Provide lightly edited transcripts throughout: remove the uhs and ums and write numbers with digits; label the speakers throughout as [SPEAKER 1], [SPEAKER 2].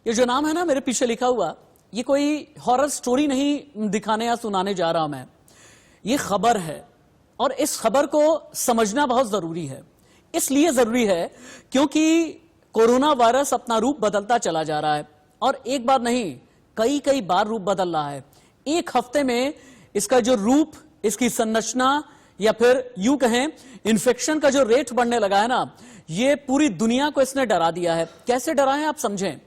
[SPEAKER 1] ये जो नाम है ना मेरे पीछे लिखा हुआ, ये कोई हॉरर स्टोरी नहीं दिखाने या सुनाने जा रहा मैं, ये खबर है और इस खबर को समझना बहुत जरूरी है। इसलिए जरूरी है क्योंकि कोरोना वायरस अपना रूप बदलता चला जा रहा है और एक बार नहीं कई कई बार रूप बदल रहा है। एक हफ्ते में इसका जो रूप, इसकी संरचना या फिर यूं कहें इन्फेक्शन का जो रेट बढ़ने लगा है ना, ये पूरी दुनिया को इसने डरा दिया है। कैसे डरा है आप समझें।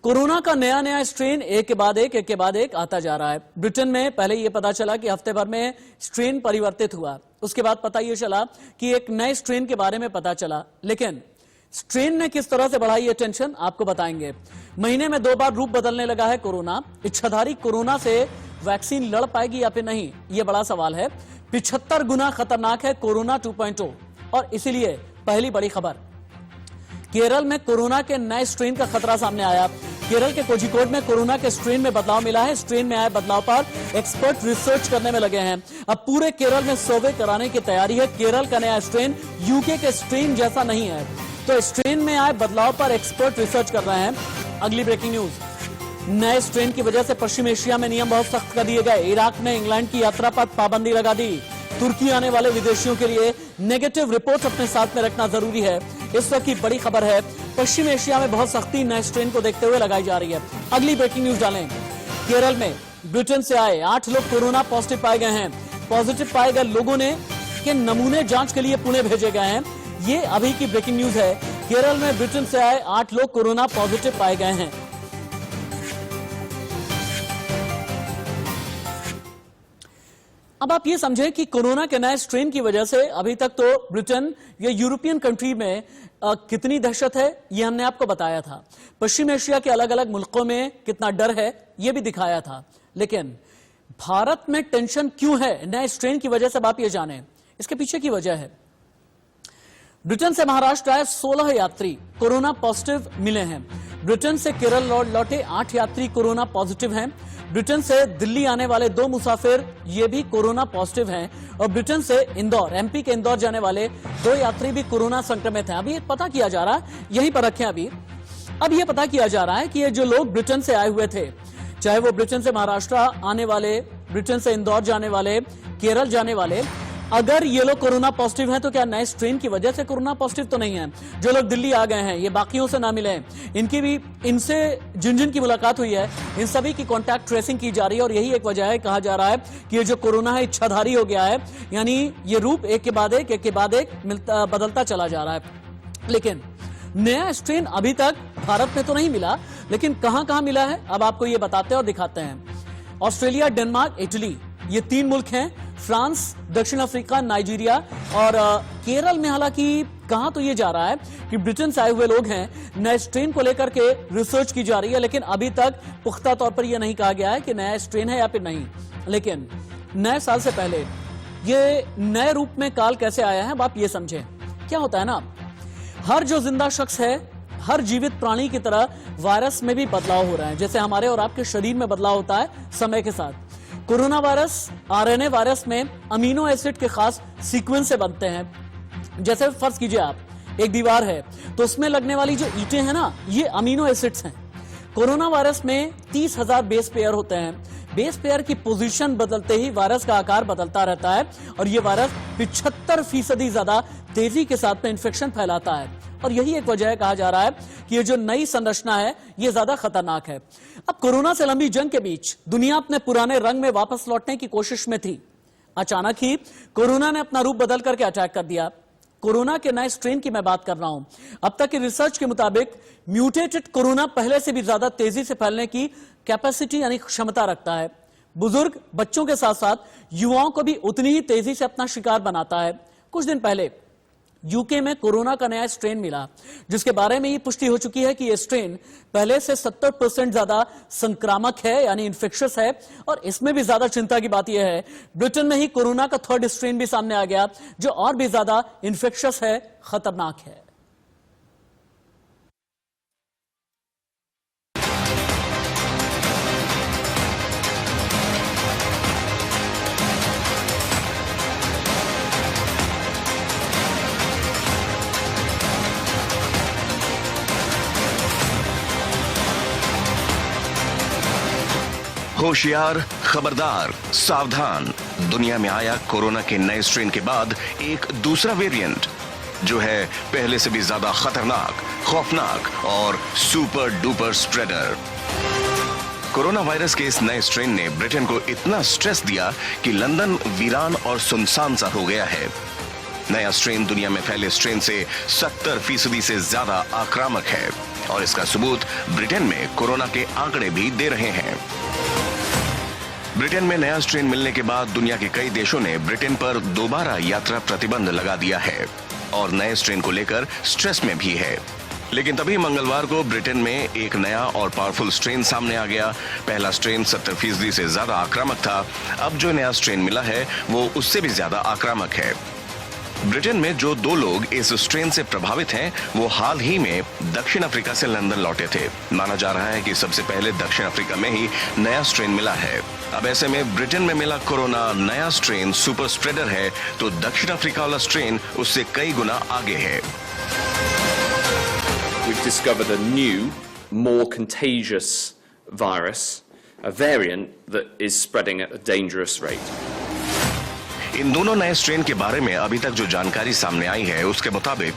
[SPEAKER 1] कोरोना का नया नया स्ट्रेन एक के बाद एक आता जा रहा है। ब्रिटेन में पहले यह पता चला कि हफ्ते भर में स्ट्रेन परिवर्तित हुआ, उसके बाद पता यह चला कि एक नए स्ट्रेन के बारे में पता चला। लेकिन स्ट्रेन ने किस तरह से बढ़ाई ये टेंशन आपको बताएंगे। महीने में 2 बार रूप बदलने लगा है कोरोना। इच्छाधारी कोरोना से वैक्सीन लड़ पाएगी या फिर नहीं, यह बड़ा सवाल है। 75 गुना खतरनाक है कोरोना 2.0 और इसीलिए पहली बड़ी खबर, केरल में कोरोना के नए स्ट्रेन का खतरा सामने आया। केरल के कोझिकोड में कोरोना के स्ट्रेन में बदलाव मिला है। स्ट्रेन में आए बदलाव पर एक्सपर्ट रिसर्च करने में लगे हैं। अब पूरे केरल में सर्वे कराने की तैयारी है। केरल का नया स्ट्रेन यूके के स्ट्रेन जैसा नहीं है, तो स्ट्रेन में आए बदलाव पर एक्सपर्ट रिसर्च कर रहे हैं। अगली ब्रेकिंग न्यूज, नए स्ट्रेन की वजह से पश्चिम एशिया में नियम बहुत सख्त कर दिए गए। इराक ने इंग्लैंड की यात्रा पर पाबंदी लगा दी। तुर्की आने वाले विदेशियों के लिए नेगेटिव रिपोर्ट अपने साथ में रखना जरूरी है। इस वक्त की बड़ी खबर है, पश्चिम एशिया में बहुत सख्ती नए स्ट्रेन को देखते हुए लगाई जा रही है। अगली ब्रेकिंग न्यूज डालें, केरल में ब्रिटेन से आए 8 लोग कोरोना पॉजिटिव पाए गए हैं। पॉजिटिव पाए गए लोगों ने के नमूने जांच के लिए पुणे भेजे गए हैं। ये अभी की ब्रेकिंग न्यूज है। केरल में ब्रिटेन से आए 8 लोग कोरोना पॉजिटिव पाए गए हैं। अब आप ये समझें कि कोरोना के नए स्ट्रेन की वजह से अभी तक तो ब्रिटेन या यूरोपियन कंट्री में कितनी दहशत है ये हमने आपको बताया था। पश्चिम एशिया के अलग अलग मुल्कों में कितना डर है ये भी दिखाया था। लेकिन भारत में टेंशन क्यों है नए स्ट्रेन की वजह से, आप ये जानें। इसके पीछे की वजह है, ब्रिटेन से महाराष्ट्र आए 16 यात्री कोरोना पॉजिटिव मिले हैं। ब्रिटेन से केरल लौटे 8 यात्री कोरोना पॉजिटिव हैं। ब्रिटेन से दिल्ली आने वाले 2 मुसाफिर ये भी कोरोना पॉजिटिव हैं और ब्रिटेन से इंदौर, एमपी के इंदौर जाने वाले 2 यात्री भी कोरोना संक्रमित हैं। अभी ये पता किया जा रहा है, यहीं पर रखें अभी। अब ये पता किया जा रहा है कि ये जो लोग ब्रिटेन से आए हुए थे, चाहे वो ब्रिटेन से महाराष्ट्र आने वाले, ब्रिटेन से इंदौर जाने वाले, केरल जाने वाले, अगर ये लोग कोरोना पॉजिटिव हैं तो क्या नए स्ट्रेन की वजह से कोरोना पॉजिटिव तो नहीं है। जो लोग दिल्ली आ गए हैं ये बाकियों से ना मिले, इनकी भी, इनसे जिन जिन की मुलाकात हुई है इन सभी की कांटेक्ट ट्रेसिंग की जा रही है और यही एक वजह है। कहा जा रहा है कि ये जो कोरोना है इच्छाधारी हो गया है, यानी ये रूप एक के बाद एक बदलता चला जा रहा है। लेकिन नया स्ट्रेन अभी तक भारत में तो नहीं मिला, लेकिन कहां कहां मिला है अब आपको ये बताते हैं और दिखाते हैं। ऑस्ट्रेलिया, डेनमार्क, इटली, ये 3 मुल्क हैं। फ्रांस, दक्षिण अफ्रीका, नाइजीरिया और केरल में हालांकि कहां तो ये जा रहा है कि ब्रिटेन से आए हुए लोग हैं। नए स्ट्रेन को लेकर के रिसर्च की जा रही है, लेकिन अभी तक पुख्ता तौर पर यह नहीं कहा गया है कि नया स्ट्रेन है या फिर नहीं। लेकिन नए साल से पहले ये नए रूप में काल कैसे आया है अब आप ये समझें। क्या होता है ना, हर जो जिंदा शख्स है, हर जीवित प्राणी की तरह वायरस में भी बदलाव हो रहा है। जैसे हमारे और आपके शरीर में बदलाव होता है समय के साथ। कोरोना वायरस आरएनए वायरस में अमीनो एसिड के खास सीक्वेंस से बनते हैं। जैसे फर्ज कीजिए आप एक दीवार है तो उसमें लगने वाली जो ईंटें हैं ना, ये अमीनो एसिड्स हैं। कोरोना वायरस में 30,000 बेस पेयर होते हैं। बेस पेयर की पोजीशन बदलते ही वायरस का आकार बदलता रहता है और ये वायरस 75% ज्यादा तेजी के साथ में इन्फेक्शन फैलाता है। और यही एक वजह है, कहा जा रहा है कि ये जो नई संरचना है ये ज्यादा खतरनाक है। अब कोरोना से लंबी जंग के बीच दुनिया अपने पुराने रंग में वापस लौटने की कोशिश में थी। अचानक ही कोरोना ने अपना रूप बदल करके अटैक कर दिया। कोरोना के नए स्ट्रेन की मैं बात कर रहा हूं। अब तक की रिसर्च के मुताबिक म्यूटेटेड कोरोना पहले से भी ज्यादा तेजी से फैलने की कैपेसिटी यानी क्षमता रखता है। बुजुर्ग, बच्चों के साथ साथ युवाओं को भी उतनी ही तेजी से अपना शिकार बनाता है। कुछ दिन पहले यूके में कोरोना का नया स्ट्रेन मिला, जिसके बारे में ये पुष्टि हो चुकी है कि यह स्ट्रेन पहले से 70% ज्यादा संक्रामक है यानी इन्फेक्शियस है। और इसमें भी ज्यादा चिंता की बात यह है, ब्रिटेन में ही कोरोना का 3rd स्ट्रेन भी सामने आ गया, जो और भी ज्यादा इन्फेक्शियस है, खतरनाक है।
[SPEAKER 2] होशियार, खबरदार, सावधान। दुनिया में आया कोरोना के नए स्ट्रेन के बाद एक दूसरा वेरिएंट जो है पहले से भी ज्यादा खतरनाक, खौफनाक और super duper spreader. Corona virus के इस नए स्ट्रेन ने ब्रिटेन को इतना स्ट्रेस दिया कि लंदन वीरान और सुनसान सा हो गया है। नया स्ट्रेन दुनिया में फैले स्ट्रेन से 70% से ज्यादा आक्रामक है और इसका सबूत ब्रिटेन में कोरोना के आंकड़े भी दे रहे हैं। ब्रिटेन में नया स्ट्रेन मिलने के बाद दुनिया के कई देशों ने ब्रिटेन पर दोबारा यात्रा प्रतिबंध लगा दिया है और नए स्ट्रेन को लेकर स्ट्रेस में भी है। लेकिन तभी मंगलवार को ब्रिटेन में एक नया और पावरफुल स्ट्रेन सामने आ गया। पहला स्ट्रेन 70% से ज्यादा आक्रामक था। अब जो नया स्ट्रेन मिला है वो उससे भी ज्यादा आक्रामक है। ब्रिटेन में जो 2 लोग इस स्ट्रेन से प्रभावित हैं वो हाल ही में दक्षिण अफ्रीका से लंदन लौटे थे। माना जा रहा है कि सबसे पहले दक्षिण अफ्रीका में ही नया स्ट्रेन मिला है। अब ऐसे में ब्रिटेन में मिला कोरोना नया स्ट्रेन सुपर स्प्रेडर है तो दक्षिण अफ्रीका वाला स्ट्रेन उससे कई गुना आगे है।
[SPEAKER 3] We've discovered a new, more contagious virus, a variant that is spreading at a dangerous rate.
[SPEAKER 2] इन दोनों नए स्ट्रेन के बारे में अभी तक जो जानकारी सामने आई है उसके मुताबिक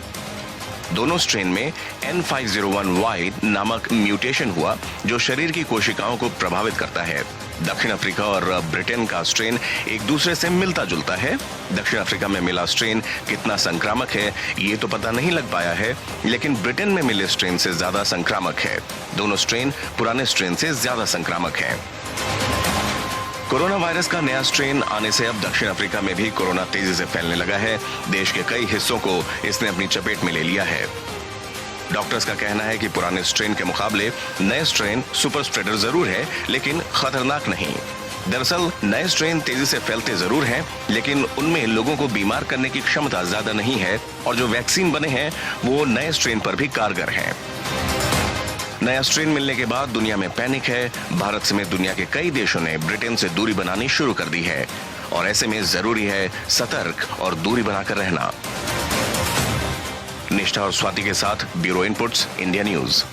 [SPEAKER 2] दोनों स्ट्रेन में N501Y नामक म्यूटेशन हुआ जो शरीर की कोशिकाओं को प्रभावित करता है। दक्षिण अफ्रीका और ब्रिटेन का स्ट्रेन एक दूसरे से मिलता जुलता है। दक्षिण अफ्रीका में मिला स्ट्रेन कितना संक्रामक है ये तो पता नहीं लग पाया है, लेकिन ब्रिटेन में मिले स्ट्रेन से ज्यादा संक्रामक है। दोनों स्ट्रेन पुराने स्ट्रेन से ज्यादा संक्रामक है। कोरोना वायरस का नया स्ट्रेन आने से अब दक्षिण अफ्रीका में भी कोरोना तेजी से फैलने लगा है। देश के कई हिस्सों को इसने अपनी चपेट में ले लिया है। डॉक्टर्स का कहना है कि पुराने स्ट्रेन के मुकाबले नए स्ट्रेन सुपर स्प्रेडर जरूर है लेकिन खतरनाक नहीं। दरअसल नए स्ट्रेन तेजी से फैलते जरूर हैं लेकिन उनमें लोगों को बीमार करने की क्षमता ज्यादा नहीं है और जो वैक्सीन बने हैं वो नए स्ट्रेन पर भी कारगर हैं। नया स्ट्रेन मिलने के बाद दुनिया में पैनिक है। भारत समेत दुनिया के कई देशों ने ब्रिटेन से दूरी बनानी शुरू कर दी है और ऐसे में जरूरी है सतर्क और दूरी बनाकर रहना। निष्ठा और स्वाति के साथ ब्यूरो इनपुट्स, इंडिया न्यूज।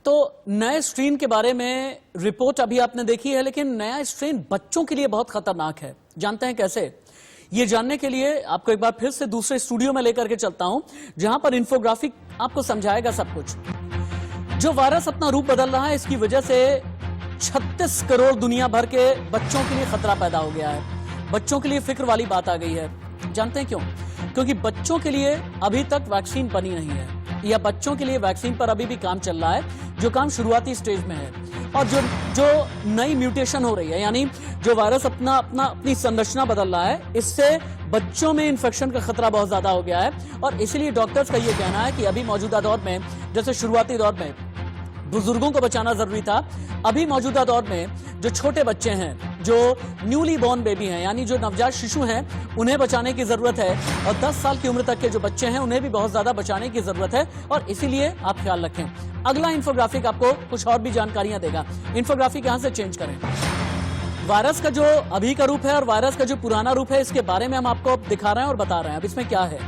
[SPEAKER 1] तो नए स्ट्रेन के बारे में रिपोर्ट अभी आपने देखी है, लेकिन नया स्ट्रेन बच्चों के लिए बहुत खतरनाक है। जानते हैं कैसे? ये जानने के लिए आपको एक बार फिर से दूसरे स्टूडियो में लेकर के चलता हूं जहां पर इंफोग्राफिक आपको समझाएगा सब कुछ। जो वायरस अपना रूप बदल रहा है इसकी वजह से 36 करोड़ दुनिया भर के बच्चों के लिए खतरा पैदा हो गया है। बच्चों के लिए फिक्र वाली बात आ गई है। जानते हैं क्यों? क्योंकि बच्चों के लिए अभी तक वैक्सीन बनी नहीं है या बच्चों के लिए वैक्सीन पर अभी भी काम चल रहा है, जो काम शुरुआती स्टेज में है। और जो नई म्यूटेशन हो रही है, यानी जो वायरस अपनी संरचना बदल रहा है, इससे बच्चों में इन्फेक्शन का खतरा बहुत ज्यादा हो गया है। और इसलिए डॉक्टर्स का यह कहना है कि अभी मौजूदा दौर में, जैसे शुरुआती दौर में बुजुर्गों को बचाना जरूरी था, अभी मौजूदा दौर में जो छोटे बच्चे हैं, जो न्यूली बॉर्न बेबी हैं, यानी जो नवजात शिशु हैं, उन्हें बचाने की जरूरत है। और 10 साल की उम्र तक के जो बच्चे हैं उन्हें भी बहुत ज्यादा बचाने की जरूरत है और इसीलिए आप ख्याल रखें। अगला इंफोग्राफिक आपको कुछ और भी जानकारियां देगा। इंफोग्राफिक यहां से चेंज करें। वायरस का जो अभी का रूप है और वायरस का जो पुराना रूप है, इसके बारे में हम आपको दिखा रहे हैं और बता रहे हैं। अब इसमें क्या है?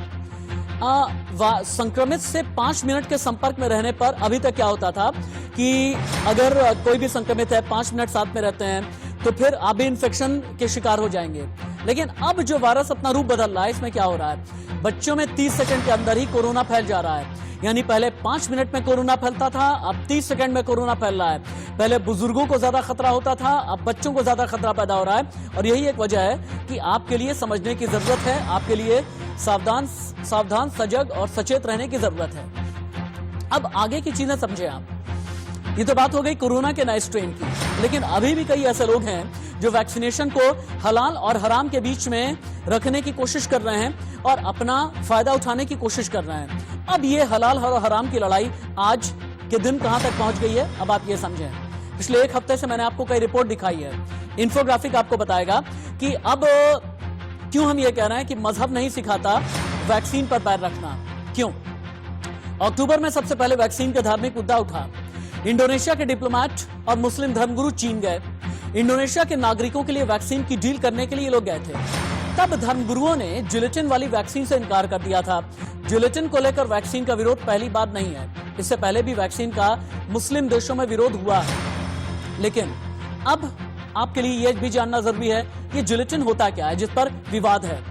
[SPEAKER 1] संक्रमित से 5 मिनट के संपर्क में रहने पर अभी तक क्या होता था कि अगर कोई भी संक्रमित है, 5 मिनट साथ में रहते हैं तो फिर आप भी इन्फेक्शन के शिकार हो जाएंगे। लेकिन अब जो वायरस अपना रूप बदल रहा है, इसमें क्या हो रहा है? बच्चों में 30 सेकंड के अंदर ही कोरोना फैल जा रहा है। यानी पहले 5 मिनट में कोरोना फैलता था, अब 30 सेकंड में कोरोना फैल रहा है। पहले बुजुर्गों को ज्यादा खतरा होता था, अब बच्चों को ज्यादा खतरा पैदा हो रहा है। और यही एक वजह है कि आपके लिए समझने की जरूरत है, आपके लिए सावधान, सजग और सचेत रहने की जरूरत है। अब आगे की चीजें समझे आप। ये तो बात हो गई कोरोना के नए स्ट्रेन की, लेकिन अभी भी कई ऐसे लोग हैं जो वैक्सीनेशन को हलाल और हराम के बीच में रखने की कोशिश कर रहे हैं और अपना फायदा उठाने की कोशिश कर रहे हैं। अब ये हलाल और हराम की लड़ाई आज के दिन कहां तक पहुंच गई है, अब आप ये समझें। पिछले 1 हफ्ते से मैंने आपको कई रिपोर्ट दिखाई है। इंफोग्राफिक आपको बताएगा कि अब क्यों हम ये कह रहे हैं कि मजहब नहीं सिखाता वैक्सीन पर पैर रखना। क्यों? अक्टूबर में सबसे पहले वैक्सीन का धार्मिक मुद्दा उठा। इंडोनेशिया के डिप्लोमेट और मुस्लिम धर्मगुरु चीन गए। इंडोनेशिया के नागरिकों के लिए वैक्सीन की डील करने के लिए लोग गए थे। तब धर्मगुरुओं ने जिलेटिन वाली वैक्सीन से इनकार कर दिया था। जिलेटिन को लेकर वैक्सीन का विरोध पहली बात नहीं है। इससे पहले भी वैक्सीन का मुस्लिम देशों में विरोध हुआ है, लेकिन अब आपके लिए यह भी जानना जरूरी है कि जिलेटिन होता क्या है, जिस पर विवाद है।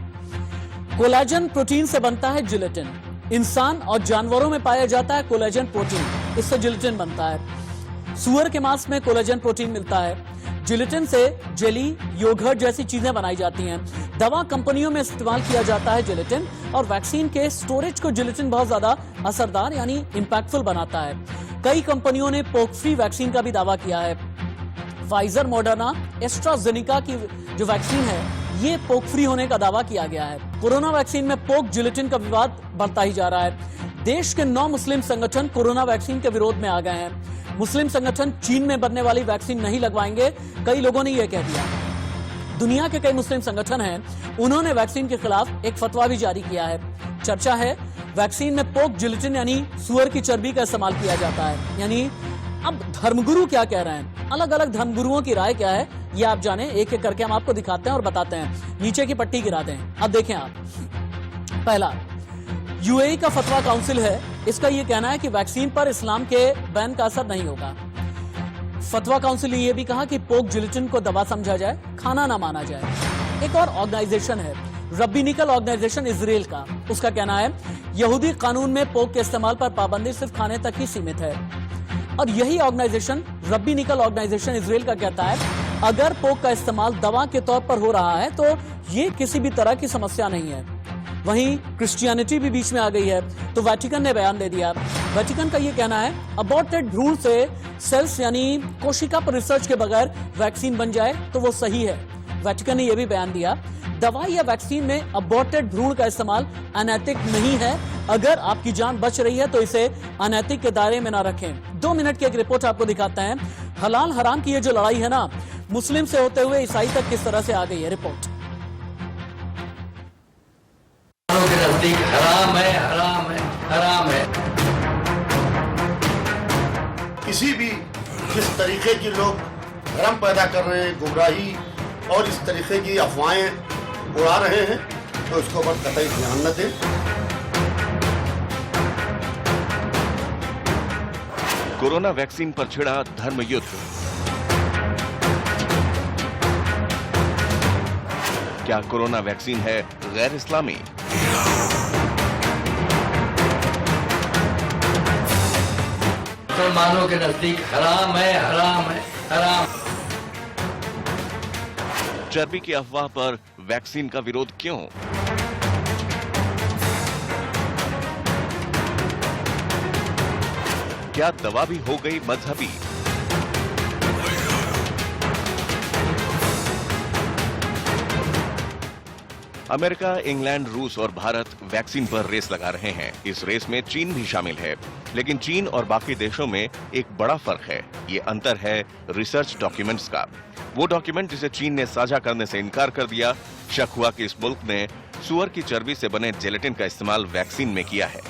[SPEAKER 1] कोलेजन प्रोटीन से बनता है जिलेटिन। इंसान और जानवरों में पाया जाता है कोलेजन प्रोटीन, इससे जिलेटिन बनता है। सुअर के मांस में कोलेजन प्रोटीन मिलता है। जिलेटिन से जेली, योगर्ट जैसी चीजें बनाई जाती हैं। दवा कंपनियों में इस्तेमाल किया जाता है जिलेटिन, और वैक्सीन के स्टोरेज को जिलेटिन बहुत ज्यादा असरदार यानी इंपैक्टफुल बनाता है। कई कंपनियों ने पोक फ्री वैक्सीन का भी दावा किया है। फाइजर, मॉडर्ना, एस्ट्राजेनिका की जो वैक्सीन है ये पोक फ्री होने का दावा किया गया है। कोरोना वैक्सीन में पोक जिलेटिन का विवाद बढ़ता ही जा रहा है। देश के 9 मुस्लिम संगठन कोरोना वैक्सीन के विरोध में आ गए हैं। मुस्लिम संगठन चीन में बनने वाली वैक्सीन नहीं लगवाएंगे, कई लोगों ने यह कह दिया। दुनिया के कई मुस्लिम संगठन हैं, उन्होंने वैक्सीन के खिलाफ एक फतवा भी जारी किया है। चर्चा है वैक्सीन में पोक जिलेटिन यानी सुअर की चर्बी का इस्तेमाल किया जाता है। यानी अब धर्मगुरु क्या कह रहे हैं, अलग अलग धर्मगुरुओं की राय क्या है, ये आप जाने। एक एक करके हम आपको दिखाते हैं और बताते हैं। नीचे की पट्टी गिरा दें। अब देखें आप, पहला यूएई का फतवा काउंसिल है, इसका यह कहना है कि वैक्सीन पर इस्लाम के बैन का असर नहीं होगा। फतवा काउंसिल ने यह भी कहा कि पोक जिलेटिन को दवा समझा जाए, खाना ना माना जाए। एक और ऑर्गेनाइजेशन है रब्बिनिकल ऑर्गेनाइजेशन इजराइल का, उसका कहना है यहूदी कानून में पोक के इस्तेमाल पर पाबंदी सिर्फ खाने तक ही सीमित है। और यही ऑर्गेनाइजेशन रब्बिनिकल ऑर्गेनाइजेशन इजराइल का कहता है अगर पोक का इस्तेमाल दवा के तौर पर हो रहा है तो ये किसी भी तरह की समस्या नहीं है। वहीं क्रिश्चियनिटी भी बीच में आ गई है, तो वेटिकन ने बयान दे दिया। वेटिकन का ये कहना है अबॉर्टेड भ्रूण से सेल्स यानी कोशिका पर रिसर्च के बगैर वैक्सीन बन जाए तो वो सही है। वेटिकन ने यह भी बयान दिया दवा या वैक्सीन में अबॉर्टेड भ्रूण का इस्तेमाल अनैतिक नहीं है। अगर आपकी जान बच रही है तो इसे अनैतिक के दायरे में ना रखें। 2 मिनट की एक रिपोर्ट आपको दिखाते हैं। हलाल हराम की ये जो लड़ाई है ना, मुस्लिम से होते हुए ईसाई तक किस तरह से आ गई है। रिपोर्ट।
[SPEAKER 4] के नजदीक हराम है, हराम है, हराम है।
[SPEAKER 5] किसी भी जिस तरीके की लोग भ्रम पैदा कर रहे हैं, गुमराही और इस तरीके की अफवाहें उड़ा रहे हैं, तो इसको पर कतई ध्यान न दें।
[SPEAKER 2] कोरोना वैक्सीन पर छिड़ा धर्म युद्ध। क्या कोरोना वैक्सीन है गैर इस्लामी?
[SPEAKER 4] मुसलमानों के नजदीक हराम है, हराम है, हराम।
[SPEAKER 2] चर्बी की अफवाह पर वैक्सीन का विरोध क्यों? क्या दवा भी हो गई मजहबी? अमेरिका, इंग्लैंड, रूस और भारत वैक्सीन पर रेस लगा रहे हैं। इस रेस में चीन भी शामिल है, लेकिन चीन और बाकी देशों में एक बड़ा फर्क है। ये अंतर है रिसर्च डॉक्यूमेंट्स का। वो डॉक्यूमेंट जिसे चीन ने साझा करने से इनकार कर दिया। शक हुआ कि इस मुल्क ने सुअर की चर्बी से बने जिलेटिन का इस्तेमाल वैक्सीन में किया है।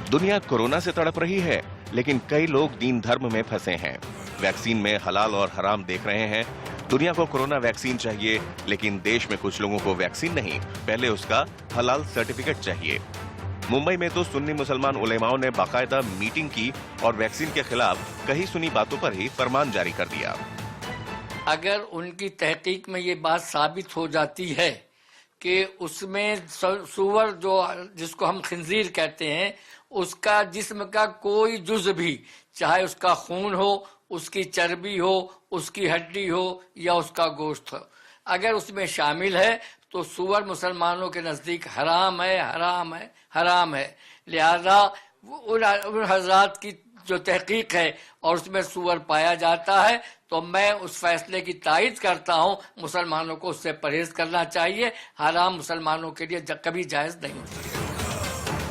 [SPEAKER 2] दुनिया कोरोना से तड़प रही है, लेकिन कई लोग दीन धर्म में फंसे हैं। वैक्सीन में हलाल और हराम देख रहे हैं। दुनिया को कोरोना वैक्सीन चाहिए, लेकिन देश में कुछ लोगों को वैक्सीन नहीं, पहले उसका हलाल सर्टिफिकेट चाहिए। मुंबई में तो सुन्नी मुसलमान उलेमाओं ने बाकायदा मीटिंग की और वैक्सीन के खिलाफ कही सुनी बातों पर ही फरमान जारी कर दिया।
[SPEAKER 4] अगर उनकी तहकीक में ये बात साबित हो जाती है कि उसमें सूअर जो जिसको हम खिंजीर कहते हैं, उसका जिस्म का कोई जुज भी, चाहे उसका खून हो, उसकी चर्बी हो, उसकी हड्डी हो या उसका गोश्त हो, अगर उसमें शामिल है तो सूअर मुसलमानों के नजदीक हराम है, हराम है, हराम है। लिहाजा उन हजरात की जो तहकीक है और उसमें सूअर पाया जाता है, तो मैं उस फैसले की तायद करता हूँ। मुसलमानों को उससे परहेज करना चाहिए। हराम मुसलमानों के लिए कभी जायज नहीं हो सकता।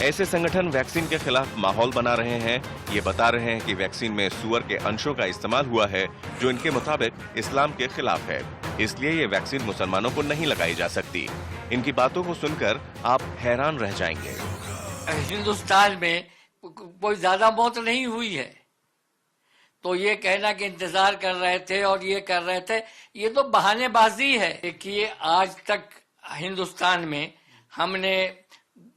[SPEAKER 2] ऐसे संगठन वैक्सीन के खिलाफ माहौल बना रहे हैं। ये बता रहे हैं कि वैक्सीन में सूअर के अंशों का इस्तेमाल हुआ है, जो इनके मुताबिक इस्लाम के खिलाफ है। इसलिए ये वैक्सीन मुसलमानों को नहीं लगाई जा सकती। इनकी बातों को सुनकर आप हैरान रह जाएंगे।
[SPEAKER 4] हिंदुस्तान में कोई ज्यादा मौत नहीं हुई है, तो ये कहना कि इंतजार कर रहे थे और ये कर रहे थे, ये तो बहानेबाजी है। देखिए, आज तक हिंदुस्तान में हमने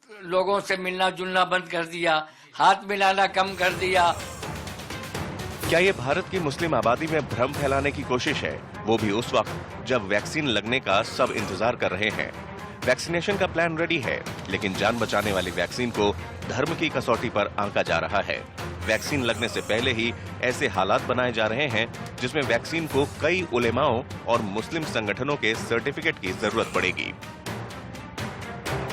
[SPEAKER 4] लोगों से मिलना जुलना बंद कर दिया, हाथ मिलाना कम कर दिया।
[SPEAKER 2] क्या ये भारत की मुस्लिम आबादी में भ्रम फैलाने की कोशिश है, वो भी उस वक्त जब वैक्सीन लगने का सब इंतजार कर रहे हैं। वैक्सीनेशन का प्लान रेडी है, लेकिन जान बचाने वाली वैक्सीन को धर्म की कसौटी पर आंका जा रहा है। वैक्सीन लगने से पहले ही ऐसे हालात बनाए जा रहे हैं जिसमें वैक्सीन को कई उलेमाओं और मुस्लिम संगठनों के सर्टिफिकेट की जरूरत पड़ेगी।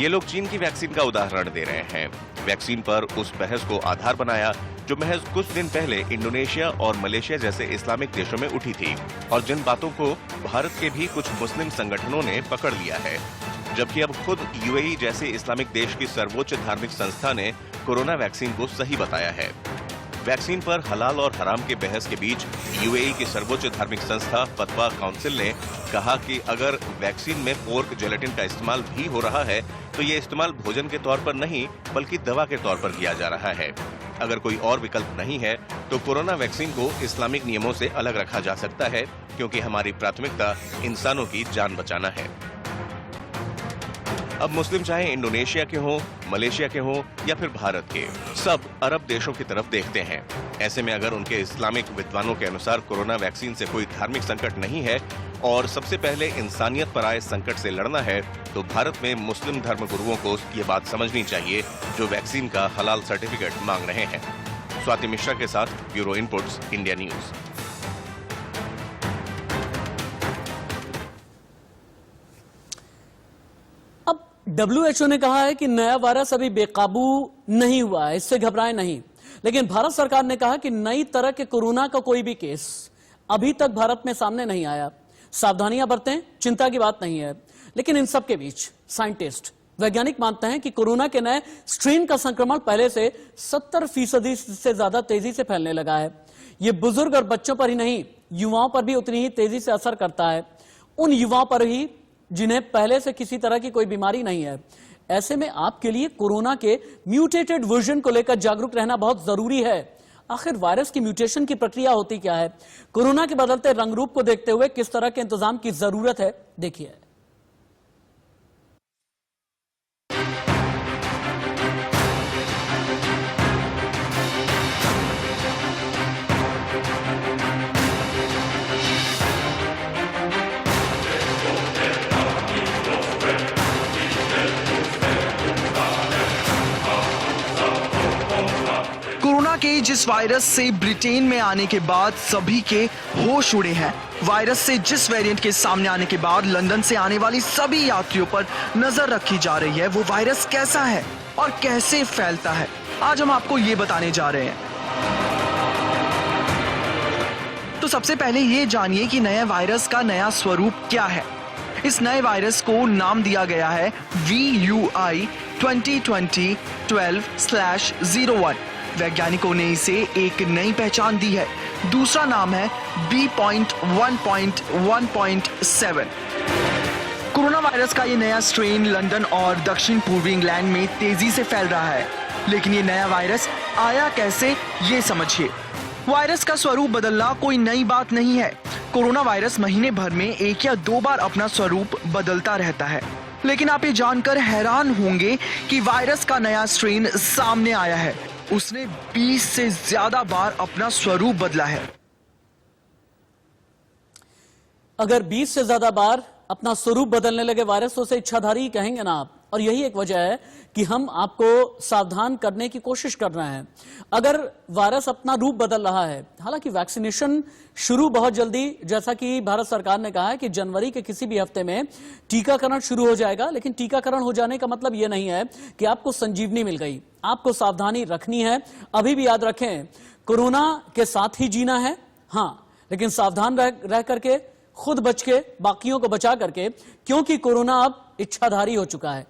[SPEAKER 2] ये लोग चीन की वैक्सीन का उदाहरण दे रहे हैं। वैक्सीन पर उस बहस को आधार बनाया जो महज कुछ दिन पहले इंडोनेशिया और मलेशिया जैसे इस्लामिक देशों में उठी थी, और जिन बातों को भारत के भी कुछ मुस्लिम संगठनों ने पकड़ लिया है। जबकि अब खुद यूएई जैसे इस्लामिक देश की सर्वोच्च धार्मिक संस्था ने कोरोना वैक्सीन को सही बताया है। वैक्सीन पर हलाल और हराम के बहस के बीच यूएई की सर्वोच्च धार्मिक संस्था फतवा काउंसिल ने कहा कि अगर वैक्सीन में पोर्क जेलेटिन का इस्तेमाल भी हो रहा है तो ये इस्तेमाल भोजन के तौर पर नहीं बल्कि दवा के तौर पर किया जा रहा है। अगर कोई और विकल्प नहीं है तो कोरोना वैक्सीन को इस्लामिक नियमों से अलग रखा जा सकता है, क्योंकि हमारी प्राथमिकता इंसानों की जान बचाना है। अब मुस्लिम चाहे इंडोनेशिया के हों, मलेशिया के हों या फिर भारत के, सब अरब देशों की तरफ देखते हैं। ऐसे में अगर उनके इस्लामिक विद्वानों के अनुसार कोरोना वैक्सीन से कोई धार्मिक संकट नहीं है और सबसे पहले इंसानियत पर आए संकट से लड़ना है, तो भारत में मुस्लिम धर्म गुरुओं को ये बात समझनी चाहिए जो वैक्सीन का हलाल सर्टिफिकेट मांग रहे हैं। स्वाति मिश्रा के साथ bureau inputs, India news.
[SPEAKER 1] WHO ने कहा है कि नया वायरस अभी बेकाबू नहीं हुआ है, इससे घबराएं नहीं। लेकिन भारत सरकार ने कहा कि नई तरह के कोरोना का कोई भी केस अभी तक भारत में सामने नहीं आया। सावधानियां बरतें, चिंता की बात नहीं है। लेकिन इन सब के बीच साइंटिस्ट, वैज्ञानिक मानते हैं कि कोरोना के नए स्ट्रेन का संक्रमण पहले से 70% से ज्यादा तेजी से फैलने लगा है। ये बुजुर्ग और बच्चों पर ही नहीं, युवाओं पर भी उतनी ही तेजी से असर करता है। उन युवाओं पर ही जिन्हें पहले से किसी तरह की कोई बीमारी नहीं है। ऐसे में आपके लिए कोरोना के म्यूटेटेड वर्जन को लेकर जागरूक रहना बहुत जरूरी है। आखिर वायरस की म्यूटेशन की प्रक्रिया होती क्या है, कोरोना के बदलते रंग रूप को देखते हुए किस तरह के इंतजाम की जरूरत है, देखिए।
[SPEAKER 6] कोरोना के जिस वायरस से ब्रिटेन में आने के बाद सभी के होश उड़े हैं, वायरस से जिस वेरिएंट के सामने आने के बाद लंदन से आने वाली सभी यात्रियों पर नजर रखी जा रही है, वो वायरस कैसा है और कैसे फैलता है, आज हम आपको ये बताने जा रहे हैं। तो सबसे पहले ये जानिए कि नए वायरस का नया स्वरूप क्या है। इस नए वायरस को नाम दिया गया है VUI 2020-12/01। वैज्ञानिकों ने इसे एक नई पहचान दी है। दूसरा नाम है B.1.1.7। कोरोना वायरस का ये नया स्ट्रेन लंदन और दक्षिण पूर्वी इंग्लैंड में तेजी से फैल रहा है। लेकिन ये नया वायरस आया कैसे, ये समझिए। वायरस का स्वरूप बदलना कोई नई बात नहीं है। कोरोना वायरस महीने भर में 1 या 2 बार अपना स्वरूप बदलता रहता है। लेकिन आप ये जानकर हैरान होंगे कि वायरस का नया स्ट्रेन सामने आया है। उसने 20 से ज्यादा बार अपना स्वरूप बदला है।
[SPEAKER 1] अगर 20 से ज्यादा बार अपना स्वरूप बदलने लगे वायरस, तो उसे इच्छाधारी कहेंगे ना आप। और यही एक वजह है कि हम आपको सावधान करने की कोशिश कर रहे हैं। अगर वायरस अपना रूप बदल रहा है, हालांकि वैक्सीनेशन शुरू बहुत जल्दी, जैसा कि भारत सरकार ने कहा है कि जनवरी के किसी भी हफ्ते में टीकाकरण शुरू हो जाएगा। लेकिन टीकाकरण हो जाने का मतलब यह नहीं है कि आपको संजीवनी मिल गई। आपको सावधानी रखनी है। अभी भी याद रखें, कोरोना के साथ ही जीना है, हाँ, लेकिन सावधान रह करके, खुद बच के, बाकियों को बचा करके, क्योंकि कोरोना अब इच्छाधारी हो चुका है।